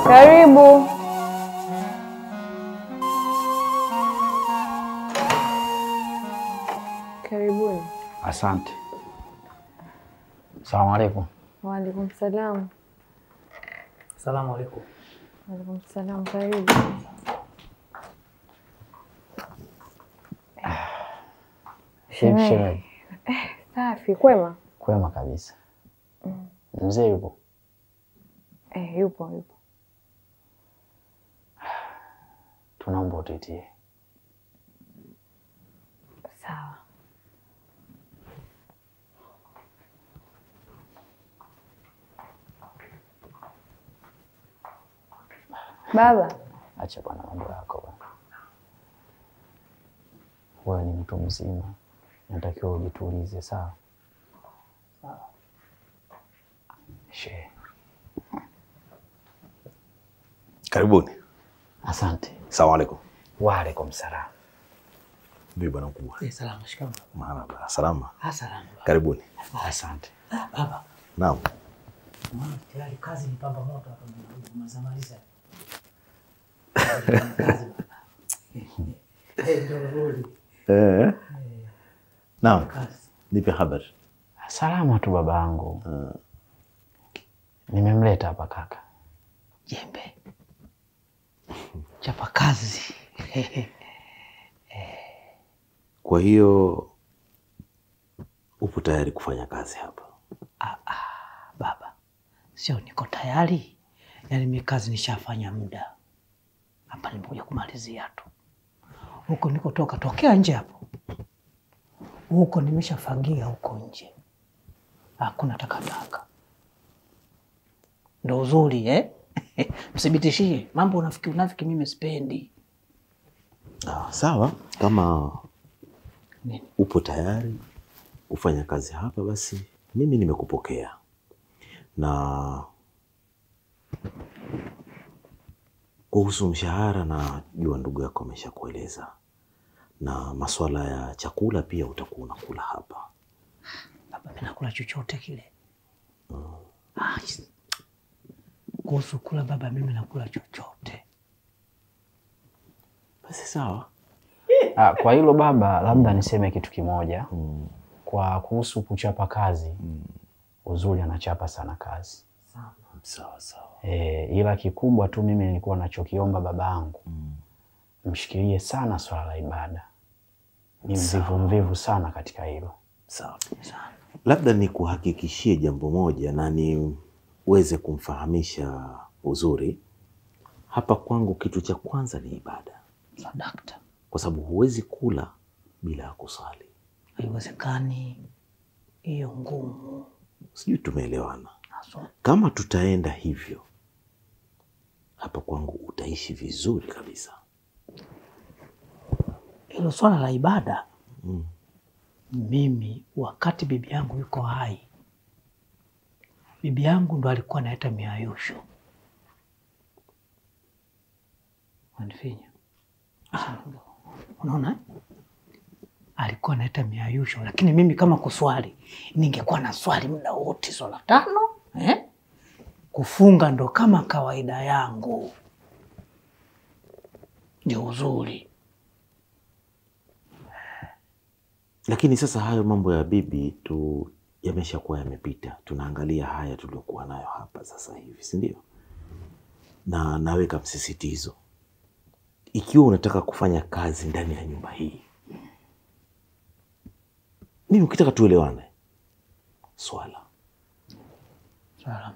Karibu. Karibuni. Asante. Asalamu alaykum. Wa alaykum salam. Asalamu alaykum. Wa alaykum salam. Karibu. Shemeji. Safi, kwema? Kwema kabisa. Mzee yupo? Yupo. Tunaomba utitie. Sawa. Baba. Acha bwana mambo yako bwana. Wewe ni mtu mzima. Natakiwa ujitulize, sawa? Sawa. Karibuni. Asante. Asalamu alaykum. Wa alaykum salam. Bibi bwana mkubwa. Salama, shikamoo. Marhaba. Salama. Salama. Karibuni. Asante. Baba. Naam. Tayari kazi ni pamba moto hapa mnazamaliza. Naam. Nipe habari. Salama tu babangu. Nimemleta hapa kaka. Jembe. Chapa kazi. Kwa hiyo upo tayari kufanya kazi hapa? Baba. Sio niko tayari. Yaani mimi kazi nishafanya muda. Hapa nimekuja kumalizia tu. Huko niko tokea nje hapo. Huko nimeshafagia huko nje. Hakuna takataka. Ndio uzuri Msibitishie. Mambo unafiki mimi sipendi. Sawa. Kama Nini? Upo tayari ufanya kazi hapa, basi mimi nimekupokea. Na kuhusu mshahara, na jua ndugu yako ameshakueleza. Na masuala ya chakula pia utakuwa unakula hapa. Baba, mimi nakula chochote kile. Kuhusu kula baba, mimi nakula chochote. Basi sawa. Kwa hilo baba, labda niseme kitu kimoja. Kwa kuhusu kuchapa kazi, uzuri anachapa sana kazi. Sawa. Ila kikubwa tu mimi nilikuwa nachokiomba babangu, mshikilie sana swala la ibada. Ni mvivu sana katika hilo. Sawa. Labda nikuhakikishie jambo moja na niweze kumfahamisha uzuri. Hapa kwangu kitu cha kwanza ni ibada. Sadakta. Kwa sababu huwezi kula bila kusali. Haiwezekani. Hiyo ngumu. Sijui tumeelewana. Kama tutaenda hivyo, hapa kwangu utaishi vizuri kabisa. Hilo swala la ibada, mimi wakati bibi yangu yuko hai, bibi yangu ndo alikuwa anaita miayusho. Wanifinya. Unaona? Alikuwa anaita miayusho, lakini mimi kama kuswali, ningekuwa na swali muda wote swala 5, kufunga ndo kama kawaida yangu. Ndio uzuri. Lakini sasa hayo mambo ya bibi tu yameshakuwa yamepita. Tunaangalia haya tuliokuwa nayo hapa sasa hivi, si ndio? Na naweka msisitizo. Ikiwa unataka kufanya kazi ndani ya nyumba hii, mimi ukitaka tuelewane, swala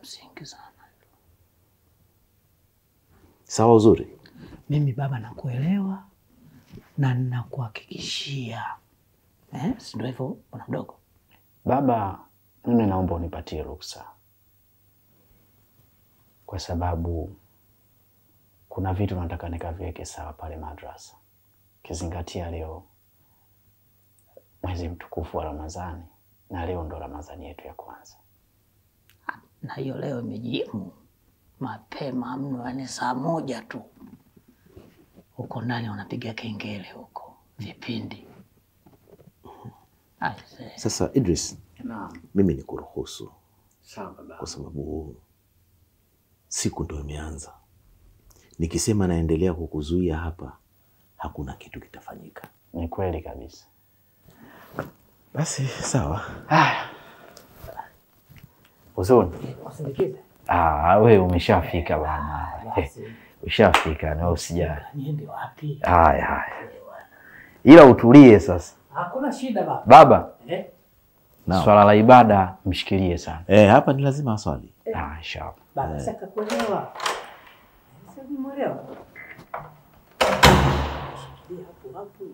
msingi sana. Sawa Uzuri? Mimi baba nakuelewa na ninakuhakikishia. Si ndio hivyo bwana mdogo? Baba, mimi naomba unipatie ruhusa. Kwa sababu kuna vitu nataka nikaviweke sawa pale madrasa. Kizingatia leo mwezi mtukufu wa Ramadhani na leo ndo Ramadhani yetu ya kwanza. Na hiyo leo imejimu mapema mno, yani saa 1 tu. Huko ndani wanapiga kengele huko vipindi. Sasa Idris, mimi ni kuruhusu. Sawa baba. Kwa sababu siku ndo imeanza. Nikisema naendelea kukuzuia hapa, hakuna kitu kitafanyika. Ni kweli kabisa. Basi sawa. Uzuri. Wasindikize. Wewe umeshafika bwana. Ushafika na usijali. Niende wapi? Haya. Ila utulie sasa. Hakuna shida baba. Baba. Naam. Swala la ibada mshikilie sana. Hapa ni lazima aswali. Inshallah. Baba sasa kuelewa. Sasa nimeelewa. Hapo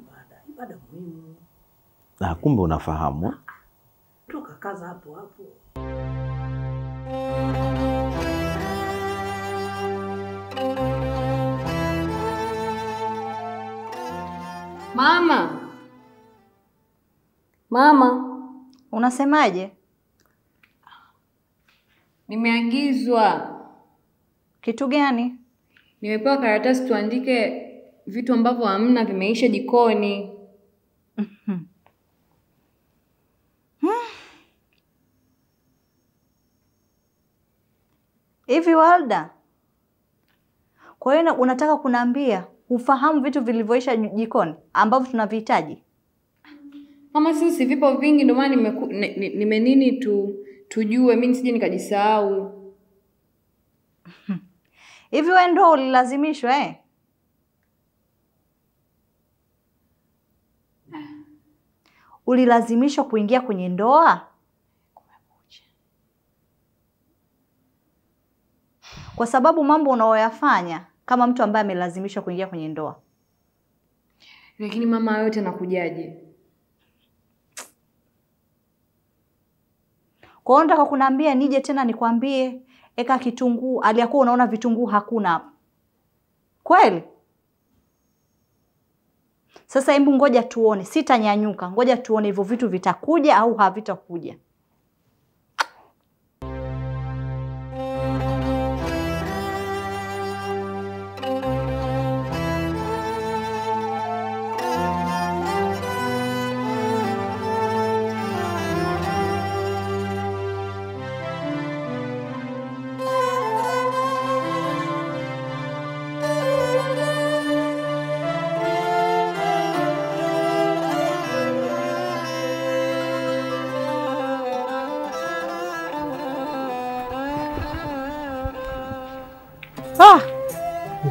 ibada muhimu. Kumbe unafahamu. Toka kaza hapo. Mama, unasemaje? Nimeagizwa. Kitu gani? Nimepewa karatasi tuandike vitu ambavyo hamna vimeisha jikoni. Hivi Walda, kwa hiyo unataka kuniambia ufahamu vitu vilivyoisha jikoni ambavyo tunavihitaji? Mama, sisi vipo vingi ndio maana nime tujue mimi nisije nikajisahau. Hivi wewe ndio ulilazimishwa Ulilazimishwa kuingia kwenye ndoa? Kwa sababu mambo unaoyafanya kama mtu ambaye amelazimishwa kuingia kwenye ndoa. Lakini mama, yote nakujaje? Kwa hiyo nataka kuniambia nije tena nikwambie eka kitunguu, aliyakuwa unaona vitunguu hakuna hapo. Kweli? Sasa hebu ngoja tuone, sitanyanyuka. Ngoja tuone hivyo vitu vitakuja au havitakuja.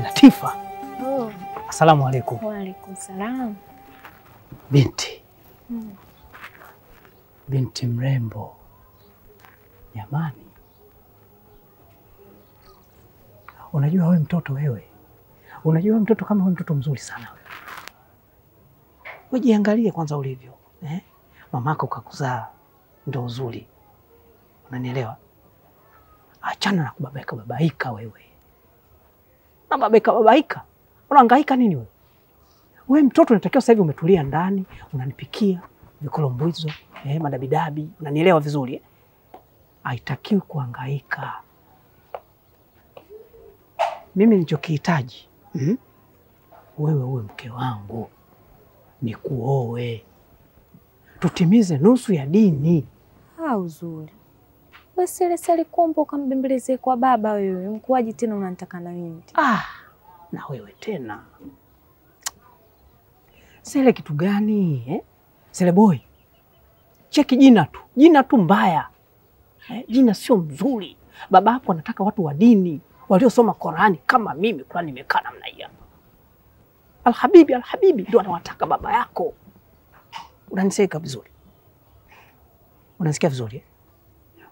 Latifa. Asalamu alaykum. Wa alaykum salam. Binti. Binti mrembo. Jamani. Unajua wewe mtoto wewe. Unajua mtoto kama wewe mtoto mzuri sana wewe. Ujiangalie kwanza ulivyo. Mamako kakuzaa ndio uzuri. Unanielewa? Achana na kubabaika wewe. Na babaika. Unahangaika nini wewe? Wewe mtoto unatakiwa sasa hivi umetulia ndani, unanipikia vikolombozo, madabidabi, unanielewa vizuri Haitakiwi kuhangaika. Mimi nilichokihitaji, wewe uwe mke wangu. Nikuoe. Tutimize nusu ya dini. Uzuri. Wewe sele kombo ukambembeleze kwa baba wewe. Mkuaji tena unanitaka na mimi. Na wewe tena. Sele kitu gani? Sele boy. Cheki jina tu mbaya. Jina sio mzuri. Baba hapo anataka watu wa dini, waliosoma Qur'ani kama mimi. Qur'ani imekaa namna hii. Alhabibi ndio anawataka baba yako. Unaniseka vizuri? Unasikia vizuri?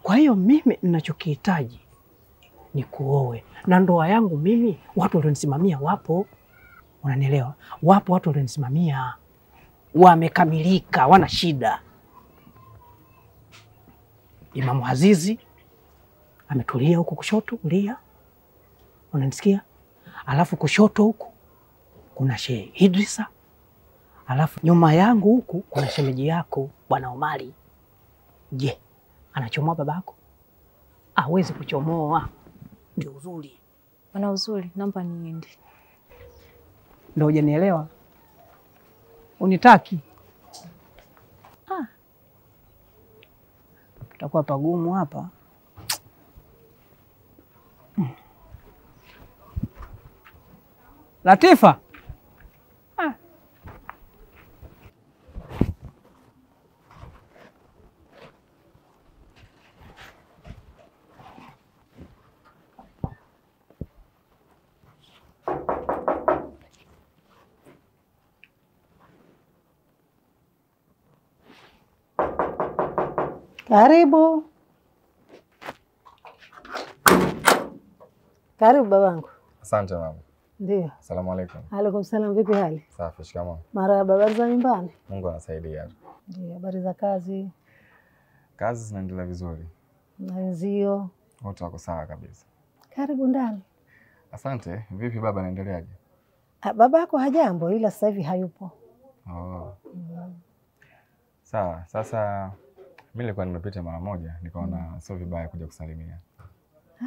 Kwa hiyo mimi ninachokihitaji nikuoe, na ndoa yangu mimi watu walionisimamia wapo, unanielewa? Wapo watu walionisimamia, wamekamilika, wana shida. Imamu Azizi ametulia huku kushoto kulia, unanisikia? Alafu kushoto huku kuna Sheikh Idrisa, alafu nyuma yangu huku kuna shemeji yako Bwana Omari. Je, anachomoa babako? Hawezi kuchomoa, ndio uzuri. Bwana Uzuri, naomba niende. Ndio hujanielewa? Unitaki? Tutakuwa pagumu hapa. Latifa. Karibu. Karibu babangu. Asante mama. Ndio. Asalamu alaykum. Alaikum salam, vipi hali? Safi, shikamoo. Marahaba, habari za nyumbani? Mungu anasaidia. Ndio, habari za kazi? Kazi zinaendelea vizuri. Na wenzio? Wote wako sawa kabisa. Karibu ndani. Asante. Vipi baba, anaendeleaje? Baba yako hajambo, ila sasa hivi hayupo. Oh. Sawa, sasa mimi nilikuwa nimepita mara moja, nikaona sio vibaya kuja kusalimia.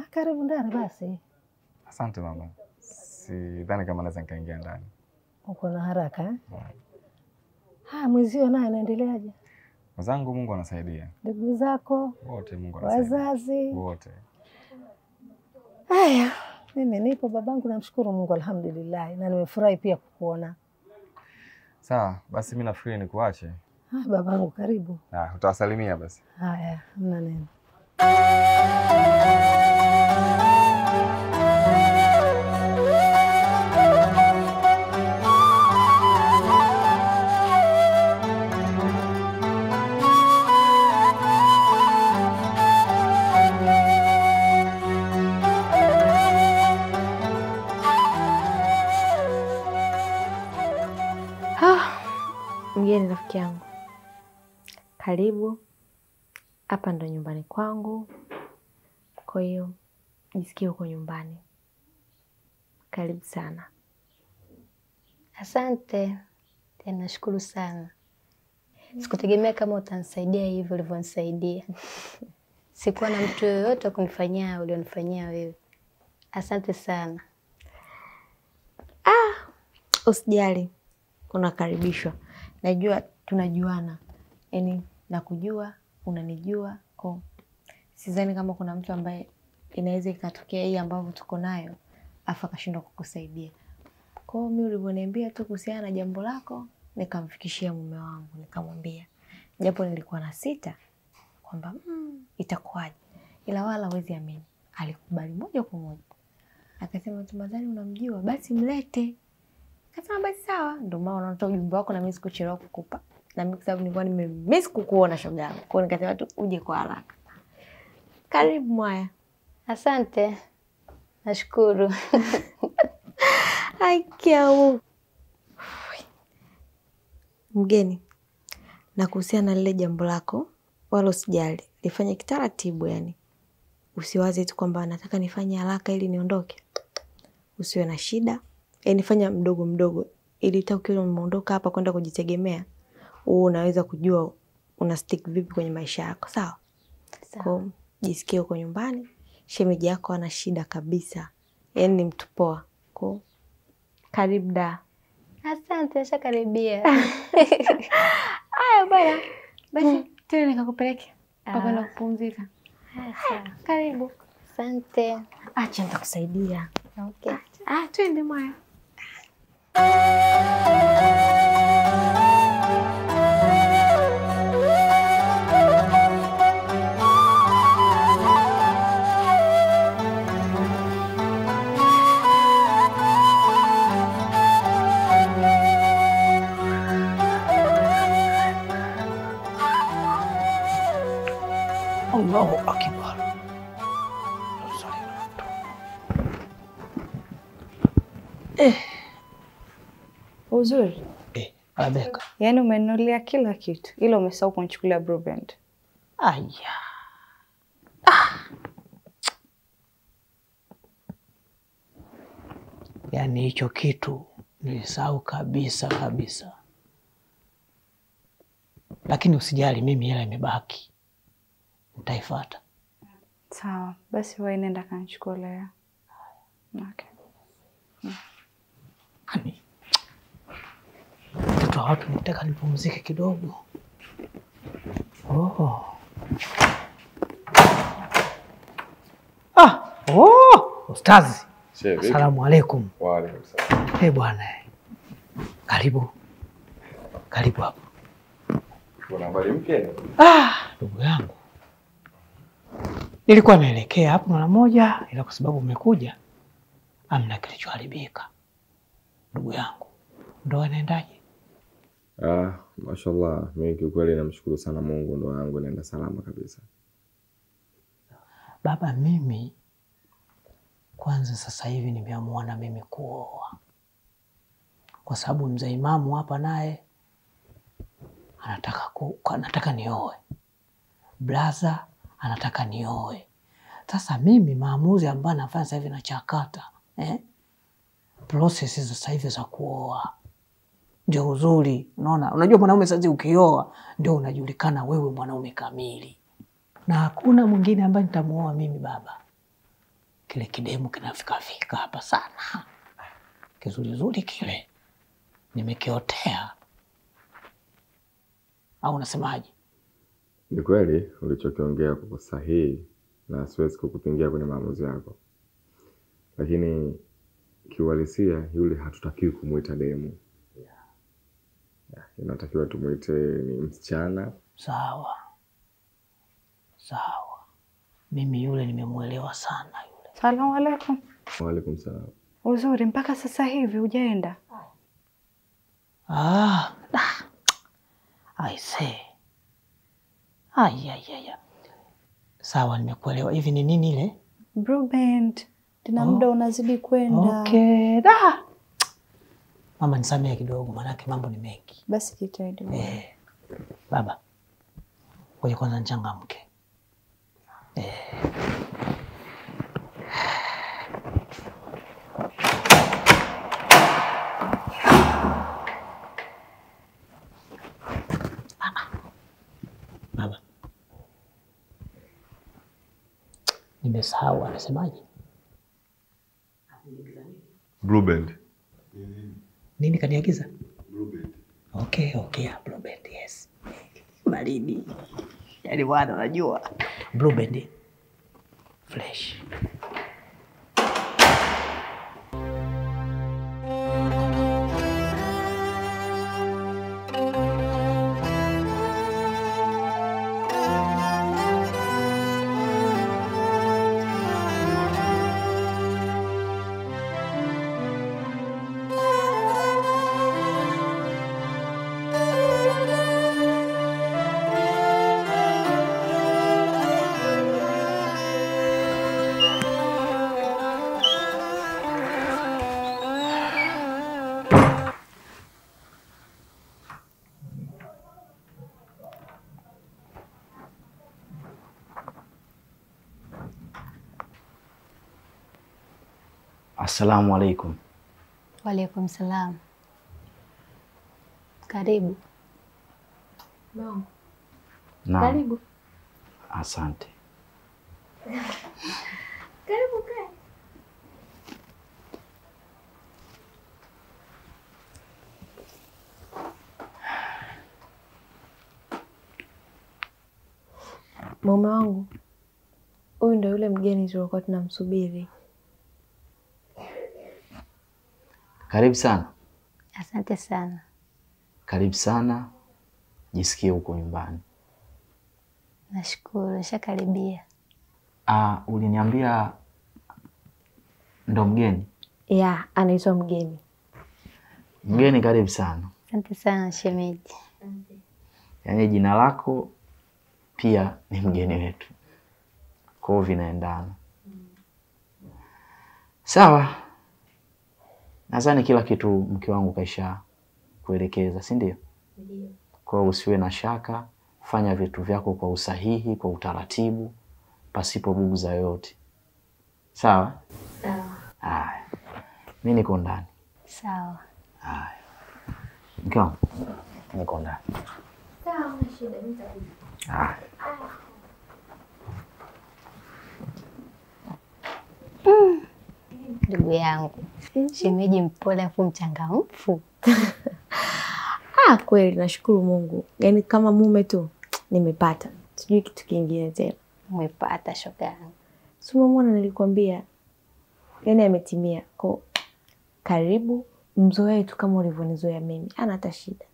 Karibu ndani basi. Asante mama. Sidhani kama naweza nikaingia ndani. Uko na haraka eh? Mwenzio naye anaendeleaje? Wazangu Mungu anasaidia. Ndugu zako? Wote Mungu anasaidia. Wazazi? Wote. Haya, mimi nipo babangu, namshukuru Mungu alhamdulillah, na nimefurahi pia kukuona. Sawa, basi mimi nafikiri nikuache. Babangu karibu. Utawasalimia basi. Haya, hamna neno. Mgeni rafiki yangu, karibu. Hapa ndo nyumbani kwangu, kwa hiyo jisikie uko nyumbani. Karibu sana. Asante, tena nashukuru sana. Sikutegemea kama utanisaidia hivyo ulivyonisaidia. Sikuwa na mtu yoyote kunifanyia ulionifanyia wewe. Asante sana. Usijali, unakaribishwa. Najua tunajuana, yaani nakujua, unanijua. Kwa sidhani kama kuna mtu ambaye inaweza ikatokea hii ambavyo tuko nayo afa kashindwa kukusaidia. Kwa hiyo mimi ulivyoniambia tu kuhusiana na jambo lako, nikamfikishia mume wangu, nikamwambia. Japo nilikuwa na sita kwamba itakuwaje. Ila wala huwezi amini, alikubali moja kwa moja. Akasema tumadhani unamjua, basi mlete. Akasema basi sawa. Ndio maana unatoa ujumbe wako na mimi sikuchelewa kukupa. Na mimi kwa sababu nilikuwa nimemiss kukuona shoga yangu. Kwa hiyo nikasema tu uje kwa haraka. Karibu Mwaya. Asante. Nashukuru. Aikiau. Mgeni, na kuhusiana na lile jambo lako, wala usijali. Lifanye kitaratibu yani. Usiwaze tu kwamba nataka nifanye haraka ili niondoke. Usiwe na shida. Nifanya mdogo mdogo ili ukiwa umeondoka hapa kwenda kujitegemea, unaweza kujua una stick vipi kwenye maisha yako, sawa? Kwa jisikie uko nyumbani, shemeji yako ana shida kabisa. Yaani ni mtu poa. Kwa karibu da. Asante, nishakaribia. Haya bwana. Basi tena nikakupeleke mpaka na kupumzika. Sawa. Karibu. Asante. Acha nitakusaidia. Okay. Twende Mwaya. Allahu akbar. Uzuri. Rebecca. Yaani umenunulia kila kitu ila umesahau kunichukulia Blue Band. Aya. Yaani hicho kitu nilisahau kabisa. Lakini usijali, mimi hela imebaki. Nitaifuata. Sawa, basi wewe nenda kanichukulia. Okay. Ani. Mtoto wa watu nitaka nipumzike kidogo. Ustazi. Asalamu alaikum. Wa alaikum salam. Bwana. Karibu hapo. Kuna habari mpya? Ndugu yangu. Nilikuwa naelekea hapo mara moja, ila kwa sababu umekuja amna kilichoharibika. Ndugu yangu. Ndoa inaendaje? Mashallah, mimi kiukweli namshukuru sana Mungu, ndoa yangu inaenda salama kabisa. Baba, mimi kwanza sasa hivi nimeamua na mimi kuoa. Kwa sababu mzee Imamu hapa naye anataka nioe. Blaza anataka nioe. Sasa mimi maamuzi ambayo nafanya sasa hivi nachakata, process sasa hivi za kuoa. Ndio uzuri, unaona? Unajua mwanaume sasa ukioa ndio unajulikana wewe mwanaume kamili. Na hakuna mwingine ambaye nitamuoa mimi baba. Kile kidemu kinafika hapa sana. Kizuri kile. Nimekiotea. Au unasemaje? Ni kweli ulichokiongea kwa sahihi na siwezi kukupingia kwenye maamuzi yako. Lakini kiuhalisia yule hatutakiwi kumuita demu. Inatakiwa tumuite ni msichana. Sawa. Mimi yule nimemuelewa sana yule. Salamu alaikum. Wa alaikum salam. Uzuri, mpaka sasa hivi hujaenda? I say. Sawa, nimekuelewa. Hivi ni nini ile? Blue Band. Tena muda unazidi kwenda. Okay. Mama nisamee kidogo, manake mambo ni mengi. Basi jitahidi. Baba. Ngoja kwanza nichangamke. Baba. Nimesahau anasemaje? Blue Band. Nini kaniagiza? Blue Band. Okay, Blue Band, yes. Baridi. Yaani bwana unajua. Blue Band. Fresh. Assalamu alaikum. Wa alaikum salam. Karibu. Naam. Karibu. Asante. Karibu kae. Mume wangu, huyu ndio yule mgeni tulikuwa tunamsubiri. Karibu sana. Asante sana. Karibu sana. Jisikie huko nyumbani. Nashukuru, nishakaribia. Uliniambia ndo mgeni? Ya, anaitwa mgeni. Mgeni karibu sana. Asante sana shemeji. Yaani jina lako pia ni mgeni wetu. Kwa hiyo vinaendana. Sawa. Nadhani kila kitu mke wangu kaisha kuelekeza, si ndio? Ndio. Kwa hiyo usiwe na shaka, fanya vitu vyako kwa usahihi, kwa utaratibu, pasipo bughudha yoyote. Sawa? Sawa. Haya. Mimi niko ndani. Sawa. Haya. Mke wangu, niko ndani. Sawa, una shida, nitakuja. Haya. Ndugu yangu, shemeji mpole afu mchangamfu. Kweli nashukuru Mungu. Yaani kama mume tu nimepata. Sijui kitu kingine tena. Umepata shoga yangu. Si umemwona nilikwambia. Yaani ametimia. Kwa karibu mzoee tu kama ulivyonizoea mimi. Hana hata shida.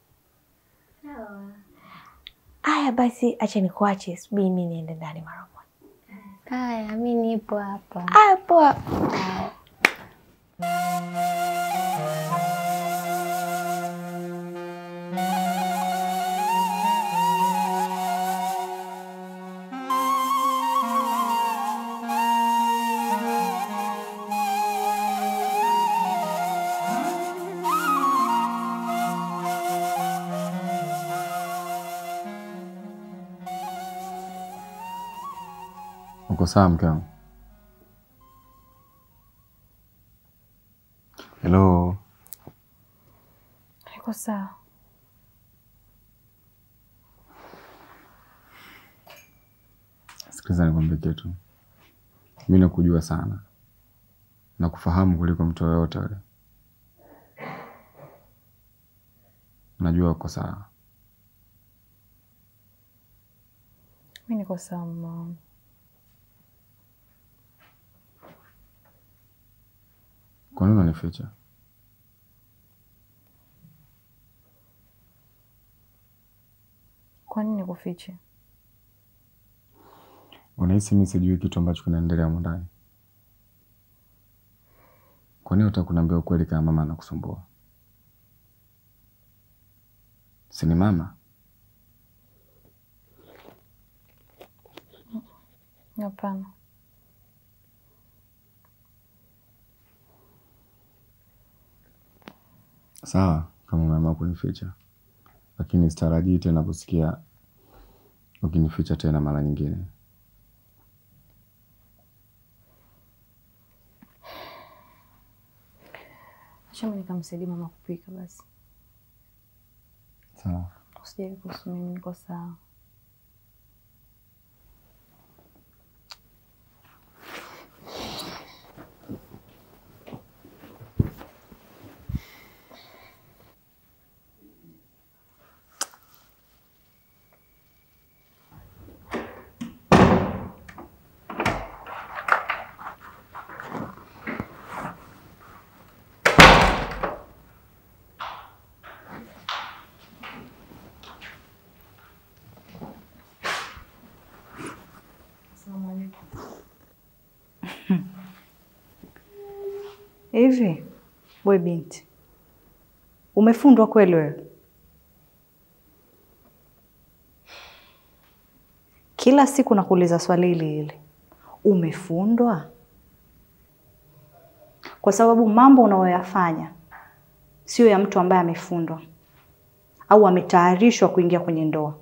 Sawa. Aya basi acha nikuache. Subiri mimi niende ndani mara moja. Haya, mimi nipo hapa. Aya poa. Uko sawa mke wangu? Hello. Niko sawa. Sikiliza nikwambie kitu. Mimi nakujua sana. Nakufahamu kuliko mtu yoyote yule. Najua uko sawa. Mimi niko sawa mama. Kwa nini unanificha? Kwa nini nikufiche? Unahisi mimi sijui kitu ambacho kinaendelea huko ndani? Kwa nini unataka kuniambia ukweli kama mama anakusumbua? Si ni mama? Hapana. Sawa, kama umeamua kunificha. Lakini sitarajii tena kusikia ukinificha tena mara nyingine. Acha mimi nikamsaidia mama kupika basi. Sawa. Usijali kuhusu mimi, niko sawa. Hivi we binti, umefundwa kweli wewe? Kila siku nakuuliza swali hili, umefundwa? Kwa sababu mambo unayoyafanya sio ya mtu ambaye amefundwa au ametayarishwa kuingia kwenye ndoa.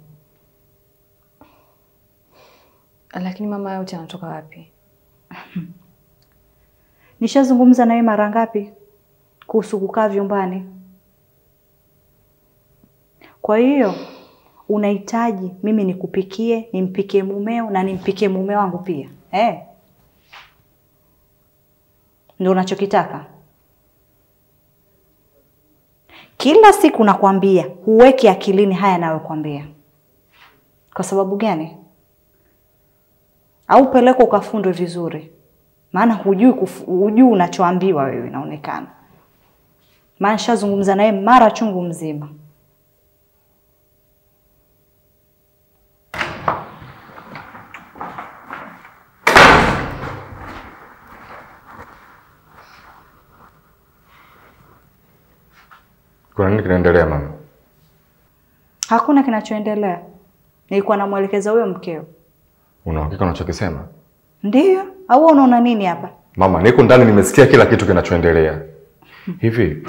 Lakini mama yote anatoka wapi? Nishazungumza naye mara ngapi kuhusu kukaa vyumbani. Kwa hiyo unahitaji mimi nikupikie, nimpikie mumeo na nimpikie mume wangu pia. Ndio unachokitaka? Kila siku nakwambia huweki akilini haya nayokuambia. Kwa sababu gani? Au peleko ukafundwe vizuri. Maana hujui unachoambiwa wewe, inaonekana. Maana nishazungumza naye mara chungu mzima. Kuna nini kinaendelea mama? Hakuna kinachoendelea. Nilikuwa namuelekeza huyo mkeo. Una hakika unachokisema? Ndiyo, au unaona nini hapa? Mama, niko ndani nimesikia kila kitu kinachoendelea. Hivi